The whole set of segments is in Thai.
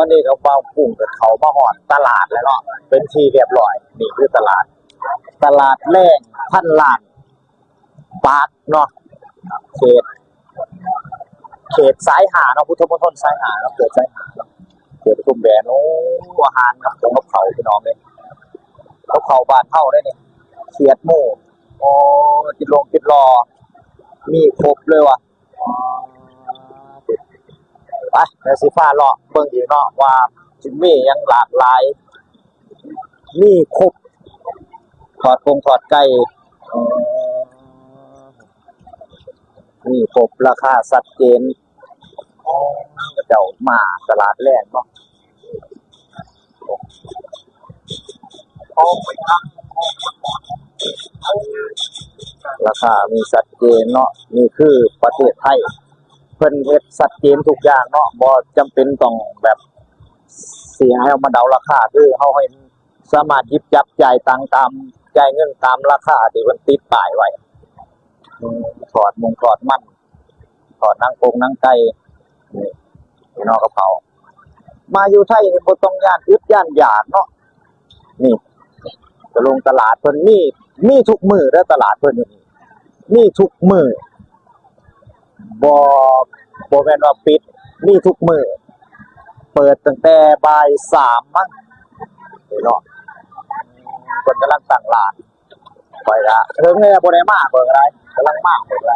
อนนี้เขาเฝ้ากุ้งกับเขามาหอดตลาดแล้วเนาะเป็นที่เรียบร้อยนี่คือตลาดแรงพันล้านบาทเนาะเขตสายหาเนาะพุทธมณฑลสายหาเนาะเขตสายหาเนาะเขตปทุมแบนโอ้อาหารครับตรงกับเขาพี่น้องเลยเขาบ้านเฮาได้นี่เขียดหมูโอ้ติดรอมีครบเลยว่ะไปในสีฟ้าเลาะเบิ่งอีกเนาะว่าจิมมี่ยังหลากหลายมีครบถอดไก่มีครบราคาชัดเจนเจ้ามาตลาดแรกเนาะราคามีชัดเจนเนาะนี่คือประเทศไทยเพิ่นเฮ็ดชัดเจนทุกอย่างเนาะบ่จำเป็นต้องแบบสิให้เอามาเดาราคาคือเฮาให้สามารถหยิบจับจ่ายตังค์ตามจ่ายเงินตามราคาที่เพิ่นติดป้ายไว้ถอดมันถอดนางนางไก่นี่พี่น้องกระเป๋ามาอยู่ไทยนี่บ่ต้องย่านอึดย่านอยากเนาะนี่จะลงตลาดเพิ่นมีทุกมื้อเด้อตลาดเพิ่นนี่มีทุกมื้อบ่แม่นว่าปิดมีทุกมื้อเปิดตั้งแต่บ่าย3มั้งนี่เนาะเพิ่นกำลังตั้งร้านไปละถึงแล้วบ่ได้มาเบิ่งอะไรกำลังมาเบิ่งอะไร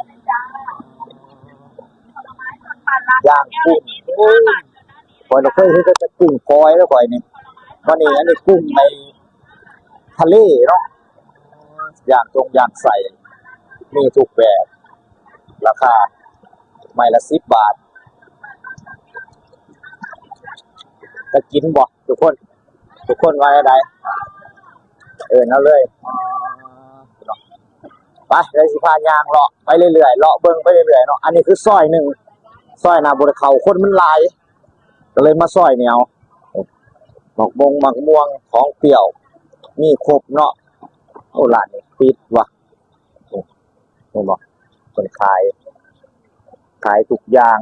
ย่างกุ้งข่อยเคยเห็นแต่กุ้งฝอยแล้วข่อยนี่วันนี้อันนี้กุ้งในทะเลเนาะย่างใส่มีทุกแบบราคาไม้ละ10 บาทจะกินบ่ทุกคนว่าได้เอาเลยไปเลยสิพายางเลาะไปเรื่อยๆเลาะเบิ่งไปเรื่อยๆเนาะอันนี้คือซอยหนึ่งซอยหน้าบ่ได้เข้าคนมันหลายก็เลยมาซอยแนวหมักม่วงของเปรี้ยวมีครบเนาะโอ้ร้านนี้ปิดว่ะนี่บ่คนขายทุกอย่าง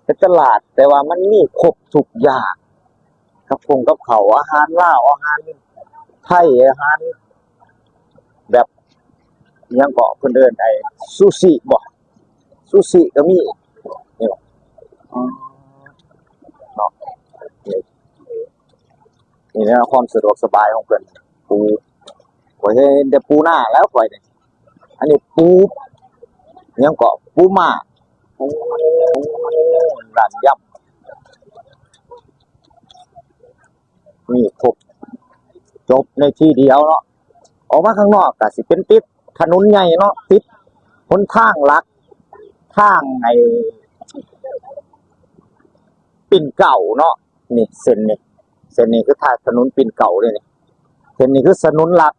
เป็นตลาดแต่ว่ามันมีครบทุกอย่างกับเขาอาหารลาวอาหารไทยอาหารแบบยังบอกเพิ่นเอิ้นไอ้ซูชิบ่ซูชิก็มีนี่บ่เนาะนี่นะความสะดวกสบายของเพิ่นปูข่อยเห็นแต่ปูหน้าแล้วข่อยนี่อันนี้ปูยังก็ปูม่าร้านยำมีครบจบในที่เดียวเนาะออกมาข้างนอกก็สิเป็นติดถนนใหญ่เนาะติดหนทางลักทางไอ้ปิ่นเก่าเนาะนี่เส้นนี้คือทางถนนปิ่นเก่าเลยนี่เส้นนี้คือถนนลั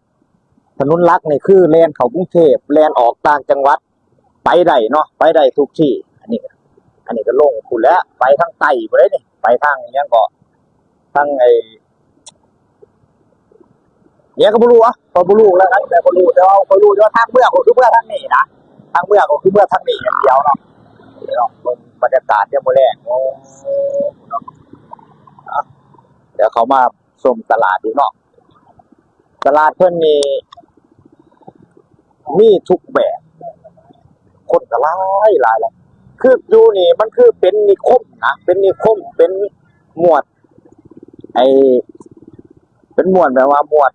กนี่คือแล่นเข้ากรุงเทพแล่นออกต่างจังหวัดไปได้เนาะไปได้ทุกที่อันนี้ก็ลงพุ่นแล้วไปทางใต้บ่ได้นี่ไปทางยังก็ทางไอ้เนี่ยก็บ่รู้แล้วนะแต่บ่รู้แต่ว่าบ่รู้ว่าทางเมืองก็คือเมืองทางนี้นะทางเมืองก็คือเมืองทางนี้อย่างเดียวเนาะบรรยากาศยามมื้อแลงโอ้เนาะเดี๋ยวเขามาชมตลาดดูเนาะตลาดเพิ่นมีทุกแบบคนก็หลายเลยคืออยู่นี่มันคือเป็นนิคมนะเป็นนิคมเป็นหมวดเป็นหมวดแบบว่าหมวด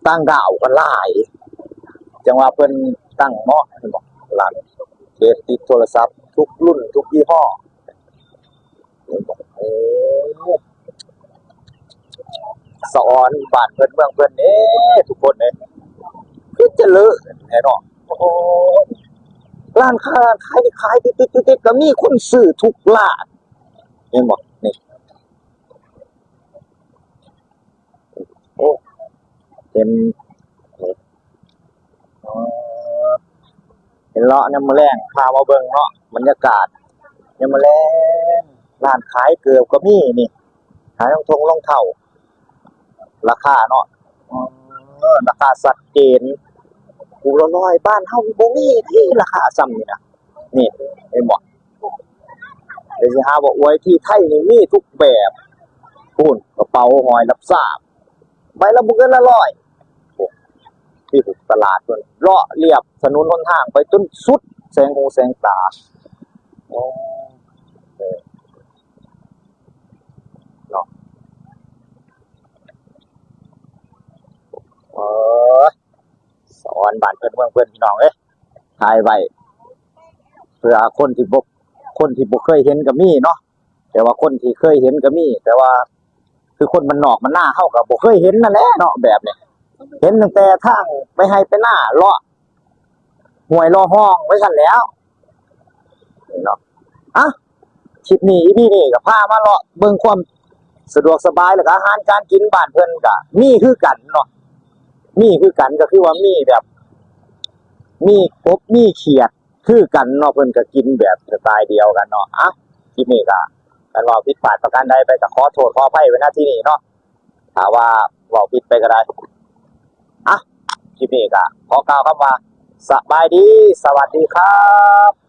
ตั้งดาวกันหลายจังว่าเพิ่นตั้งเนาะเพิ่นบอกร้านเบสติดโทรศัพท์ทุกรุ่นทุกยี่ห้อสอนบ้านเพิ่นเมืองเพิ่นทุกคนคือจะเลอะเนาะโอ้ร้านค้าขายติดก็มีคนซื้อทุกร้านเห็นบ่นี่โอ้เป็นเห็นเลาะเนี่ยมาแรงพามาเบิ่งเนาะบรรยากาศเนี่ยมาแรงร้านขายเกือบก็มีนี่ขายรองเท้าราคาเนาะราคาชัดเจนกูละร้อยบ้านเฮาบ่มีที่ราคาซ้ำนี่นะนี่เห็นบ่ เดี๋ยวสิหาว่าอวยที่ไทยนี่มีทุกแบบพูนกระเป๋าหอยรับทราบใบละบ่เกินละร้อยที่ถูกตลาดพุ่นเลาะเรียบถนนหนทางไปจนสุดแสงหูแสงตาอ๋อเนาะเออสอนบ้านเพิ่นเมืองเพิ่นพี่น้องเอ้ยถ่ายไว้เพื่อคนที่บ่เคยเห็นก็มีเนาะแต่ว่าคนที่เคยเห็นก็มีแต่ว่าคือคนมันนอกมันหน้าเฮาก็บ่เคยเห็นนั่นแหละเนาะแบบนี้เห็นตั้งแต่ทางไปให้ไปหน้าเลาะห้วยเลาะห้องไว้ซั่นแหล้วนี่เนาะอ่ะคลิปนี้อีพีนี้ก็พามาเลาะเบิ่งความสะดวกสบายแล้วก็อาหารการกินบ้านเพิ่นก็มีคือกันเนาะมีคือกันก็คือว่ามีแบบมีกบมีเขียดคือกันเนาะเพิ่นก็กินแบบสไตล์เดียวกันเนาะอ่ะคลิปนี้ก็กันว่าผิดพลาดประการใดไปก็ขอโทษขออภัยไว้ณที่นี้เนาะถ้าว่าเว้าผิดไปก็ได้อ่ะคลิปนี้ก็ขอกล่าวคำว่าสบายดีสวัสดีครับ